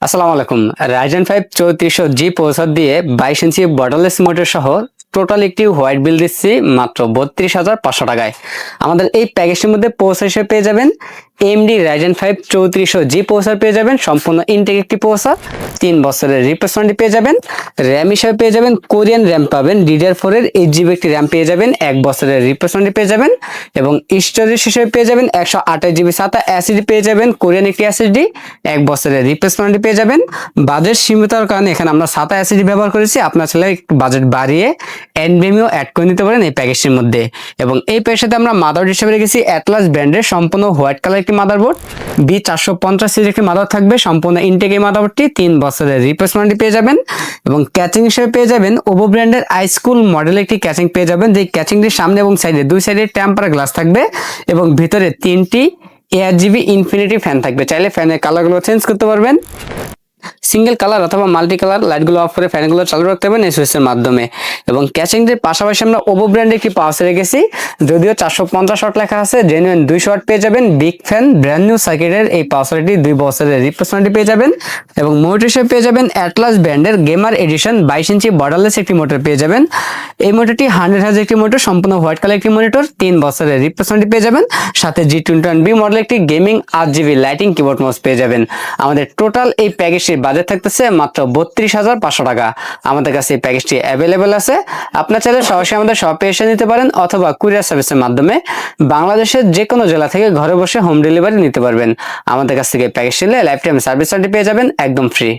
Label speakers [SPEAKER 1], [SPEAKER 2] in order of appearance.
[SPEAKER 1] আসসালামু আলাইকুম। Ryzen 5 3400G processor দিয়ে 22 ইঞ্চি বর্ডারলেস মোটর সহ টোটাল একটি হোয়াইট বিল দিচ্ছি মাত্র 32,500 টাকায়। আমাদের এই প্যাকেজটির মধ্যে প্রসেসর হিসেবে পেয়ে যাবেন AMD Ryzen 5 3400G প্রসেসর পেয়ে যাবেন, সম্পূর্ণ ইনটেক একটি প্রসেসর, 3 বছরের রিপ্লেসমেন্ট পেয়ে যাবেন। র্যাম হিসেবে পেয়ে যাবেন কোরিয়ান র্যাম পাবেন, DDR4 এর 8GB একটি র্যাম পেয়ে যাবেন, 1 বছরের রিপ্লেসমেন্ট পেয়ে যাবেন। এবং স্টোরেজ হিসেবে পেয়ে যাবেন 128GB SATA SSD পেয়ে যাবেন, কোরিয়ান একটি SSD, 1 বছরের রিপ্লেসমেন্ট পেয়ে যাবেন। বাজেট সীমিতর কারণে এখানে আমরা SATA SSD ব্যবহার করেছি, আপনার ছেলে একটু বাজেট বাড়িয়ে NVMe অ্যাড করে নিতে পারেন এই প্যাকেজটির মধ্যে। এবং এই প্যাকেজের সাথে আমরা মাদারবোর্ড হিসেবে রেখেছি অ্যাটলাস ব্র্যান্ডের সম্পূর্ণ হোয়াইট কালার একটি মাদারবোর্ড, B450 সিরিজের একটি মাদার থাকবে, সম্পূর্ণ ইনটেক এই মাদারবোর্ডটি, 3 বছরের রিপ্লেসমেন্ট পেয়ে যাবেন। এবং ক্যাচিং হিসেবে পেয়ে যাবেন ওভো ব্র্যান্ডের আইস্কুল মডেল একটি ক্যাচিং পেয়ে যাবেন, যে ক্যাচিংটির সামনে এবং সাইডে দুই সাইডে টেম্পার গ্লাস থাকবে এবং ভিতরে 3টি ARGB ইনফিনিটি ফ্যান থাকবে, চাইলে ফ্যানের কালারগুলো চেঞ্জ করতে পারবেন। সিঙ্গেল কালার অথবা মাল্টি কালার লাইটগুলো অফ করে ফ্যানগুলো চালু রাখতে পারবেন এই সুইচের মাধ্যমে। এবং ক্যাচিংটির পাশাপাশি আমরা ওভো ব্র্যান্ডের একটি পাওয়ার রেখেছি, যদিও 450 ওয়াট লেখা আছে, জেনুইন 200 ওয়াট পেয়ে যাবেন। বিগ ফ্যান ব্র্যান্ড নিউ সার্কিটের এই পাওয়ারটি 2 বছরের রিপ্লেসমেন্ট পেয়ে যাবেন। এবং মোটর হিসেবে পেয়ে যাবেন অ্যাটলাস ব্র্যান্ডের গেমার এডিশন 22 ইঞ্চি বর্ডারলেস একটি মোটর পেয়ে যাবেন। এই মোটরটি 100 হার্জ একটি মোটর, সম্পূর্ণ হোয়াইট কালার একটি মনিটর, 3 বছরের রিপ্লেসমেন্ট পেয়ে যাবেন। সাথে G21B মডেল একটি gaming 8GB lighting keyboard mouse পেয়ে যাবেন। আমাদের টোটাল এই প্যাকেজটির বাজেট থাকতেছে মাত্র 32,500 টাকা। আমাদের কাছে এই প্যাকেজটি অ্যাভেলেবেল আছে, আপনার চাইলে সরাসরি আমাদের শপে এসে নিতে পারেন অথবা কুরিয়ার সার্ভিসের মাধ্যমে বাংলাদেশের যে কোনো জেলা থেকে ঘরে বসে হোম ডেলিভারি নিতে পারবেন। আমাদের কাছ থেকে প্যাকেজ নিলে লাইফ টাইম সার্ভিস পেয়ে যাবেন একদম ফ্রি।